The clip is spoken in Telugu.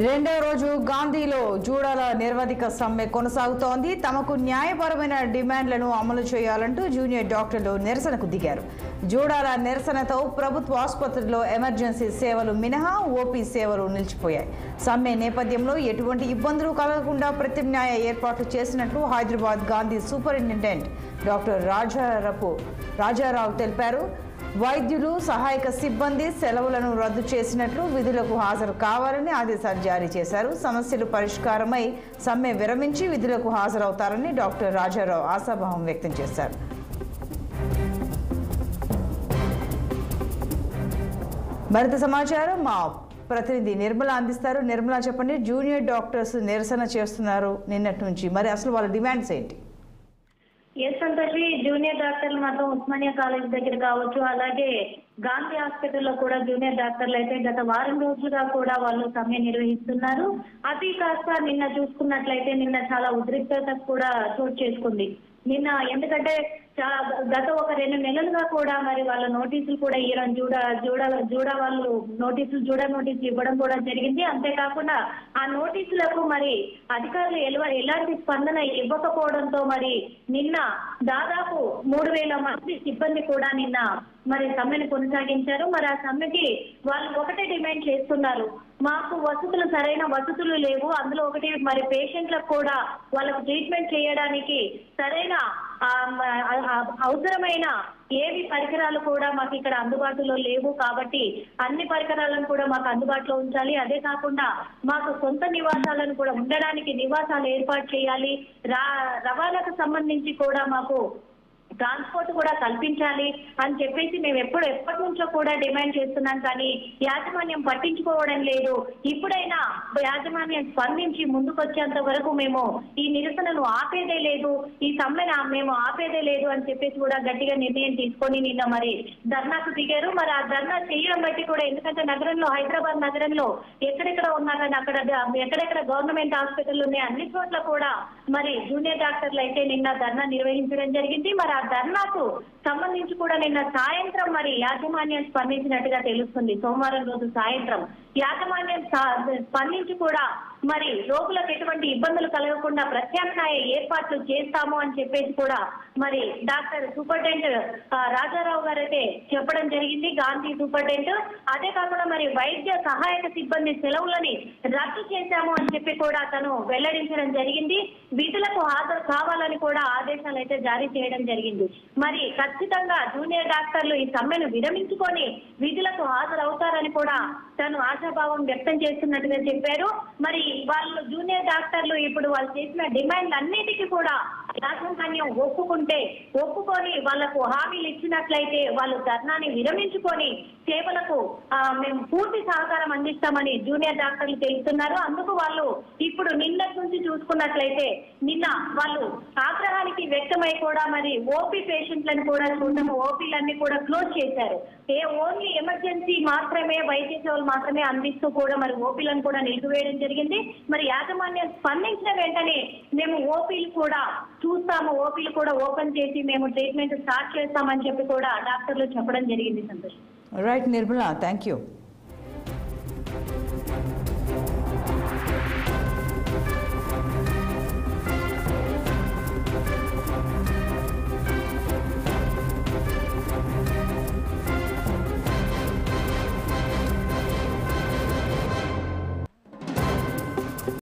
రెండో రోజు గాంధీలో జూడాల నిర్వధిక సమ్మె కొనసాగుతోంది. తమకు న్యాయపరమైన డిమాండ్లను అమలు చేయాలంటూ జూనియర్ డాక్టర్లు నిరసనకు దిగారు. జూడాల నిరసనతో ప్రభుత్వ ఆసుపత్రిలో ఎమర్జెన్సీ సేవలు మినహా ఓపీ సేవలు నిలిచిపోయాయి. సమ్మె నేపథ్యంలో ఎటువంటి ఇబ్బందులు కలగకుండా ప్రత్యామ్నాయ ఏర్పాట్లు చేసినట్లు హైదరాబాద్ గాంధీ సూపరింటెండెంట్ డాక్టర్ రాజారావు తెలిపారు. వైద్యులు, సహాయక సిబ్బంది సెలవులను రద్దు చేసినట్లు, విధులకు హాజరు కావాలని ఆదేశాలు జారీ చేశారు. సమస్యలు పరిష్కారమై సమ్మె విరమించి విధులకు హాజరవుతారని డాక్టర్ రాజారావు ఆశాభావం వ్యక్తం చేశారు. మరింత సమాచారం మా ప్రతినిధి నిర్మల అందిస్తారు. నిర్మల, చెప్పండి. జూనియర్ డాక్టర్స్ నిరసన చేస్తున్నారు నిన్నటి నుంచి, మరి అసలు వాళ్ళ డిమాండ్స్ ఏంటి? సంతోషి, జూనియర్ డాక్టర్లు మాత్రం ఉస్మానియా కాలేజ్ దగ్గర కావచ్చు, అలాగే గాంధీ హాస్పిటల్లో కూడా జూనియర్ డాక్టర్లు అయితే గత వారం రోజులుగా కూడా వాళ్ళు సమ్మె నిర్వహిస్తున్నారు. అది కాస్త నిన్న చూసుకున్నట్లయితే నిన్న చాలా ఉద్రిక్తత కూడా చోటు చేసుకుంది. నిన్న ఎందుకంటే గత ఒక 2 నెలలుగా కూడా మరి వాళ్ళ నోటీసులు కూడా ఇవ్వడం జూడా వాళ్ళు జూడా నోటీసులు ఇవ్వడం కూడా జరిగింది. అంతేకాకుండా ఆ నోటీసులకు మరి అధికారులు ఎలాంటి స్పందన ఇవ్వకపోవడంతో మరి నిన్న దాదాపు 3000 మంది సిబ్బంది కూడా నిన్న మరి సమ్మెను కొనసాగించారు. మరి ఆ సమ్మెకి వాళ్ళు ఒకటే డిమాండ్ చేస్తున్నారు, మాకు సరైన వసతులు లేవు. అందులో ఒకటి మరి పేషెంట్లకు కూడా వాళ్ళకు ట్రీట్మెంట్ చేయడానికి సరైన అవసరమైన ఏవి పరికరాలు కూడా మాకు ఇక్కడ అందుబాటులో లేవు. కాబట్టి అన్ని పరికరాలను కూడా మాకు అందుబాటులో ఉంచాలి. అదే కాకుండా మాకు సొంత నివాసాలను కూడా ఉండడానికి నివాసాలు ఏర్పాటు చేయాలి. రవాణాకు సంబంధించి కూడా మాకు ట్రాన్స్పోర్ట్ కూడా కల్పించాలి అని చెప్పేసి మేము ఎప్పటి నుంచో కూడా డిమాండ్ చేస్తున్నాం. కానీ యాజమాన్యం పట్టించుకోవడం లేదు. ఇప్పుడైనా యాజమాన్యం స్పందించి ముందుకొచ్చేంత వరకు మేము ఈ నిరసనను ఆపేదే లేదు, ఈ సమ్మెను మేము ఆపేదే లేదు అని చెప్పేసి కూడా గట్టిగా నిర్ణయం తీసుకొని నిన్న మరి ధర్నాకు దిగారు. మరి ఆ ధర్నా చేయడం బట్టి కూడా, ఎందుకంటే నగరంలో, హైదరాబాద్ నగరంలో ఎక్కడెక్కడ ఉన్నా కానీ అక్కడ ఎక్కడెక్కడ గవర్నమెంట్ హాస్పిటల్ ఉన్నాయి, అన్ని చోట్ల కూడా మరి జూనియర్ డాక్టర్లు అయితే నిన్న ధర్నా నిర్వహించడం జరిగింది. మరి ఆ ధర్నాకు సంబంధించి కూడా నిన్న సాయంత్రం మరి యాజమాన్యం స్పందించినట్టుగా తెలుస్తుంది. సోమవారం రోజు సాయంత్రం యాజమాన్యం స్పందించి కూడా మరి రోగులకు ఎటువంటి ఇబ్బందులు కలగకుండా ప్రత్యామ్నాయ ఏర్పాట్లు చేస్తాము అని చెప్పేసి కూడా మరి డాక్టర్ సూపరింటెండెంట్ రాజారావు గారు అయితే చెప్పడం జరిగింది, గాంధీ సూపరింటెండెంట్. అదే కాకుండా మరి వైద్య సహాయక సిబ్బంది సెలవులని రద్దు చేశాము అని చెప్పి కూడా తను వెల్లడించడం జరిగింది. విధులకు హాజరు కావాలని కూడా ఆదేశాలు అయితే జారీ చేయడం జరిగింది. మరి ఖచ్చితంగా జూనియర్ డాక్టర్లు ఈ సమ్మెను విరమించుకొని విధులకు హాజరవుతారని కూడా తను ఆశాభావం వ్యక్తం చేస్తున్నట్టుగా చెప్పారు. మరి వాళ్ళు జూనియర్ డాక్టర్లు ఇప్పుడు వాళ్ళు చేసిన డిమాండ్లు అన్నిటికీ కూడా యాజమాన్యం ఒప్పుకొని వాళ్లకు హామీలు ఇచ్చినట్లయితే వాళ్ళు ధర్నాన్ని విరమించుకొని సేవలకు మేము పూర్తి సహకారం అందిస్తామని జూనియర్ డాక్టర్లు తెలుస్తున్నారు. అందుకు వాళ్ళు ఇప్పుడు నిన్నటి నుంచి చూసుకున్నట్లయితే నిన్న వాళ్ళు ఆగ్రహానికి వ్యక్తమై కూడా మరి ఓపీ పేషెంట్లను కూడా చూడడం, ఓపీలన్నీ కూడా క్లోజ్ చేశారు. ఓన్లీ ఎమర్జెన్సీ మాత్రమే, వైద్య సేవలు మాత్రమే అందిస్తూ కూడా మరి ఓపీలను కూడా నిలిపివేయడం జరిగింది. మరి యాజమాన్యం స్పందించిన వెంటనే మేము ఓపీలు కూడా చూస్తాము, ఓపీలు కూడా ఓపెన్ చేసి మేము ట్రీట్మెంట్ స్టార్ట్ చేస్తామని చెప్పి కూడా డాక్టర్లు చెప్పడం జరిగింది. Santosh. Right Nirmala, thank you.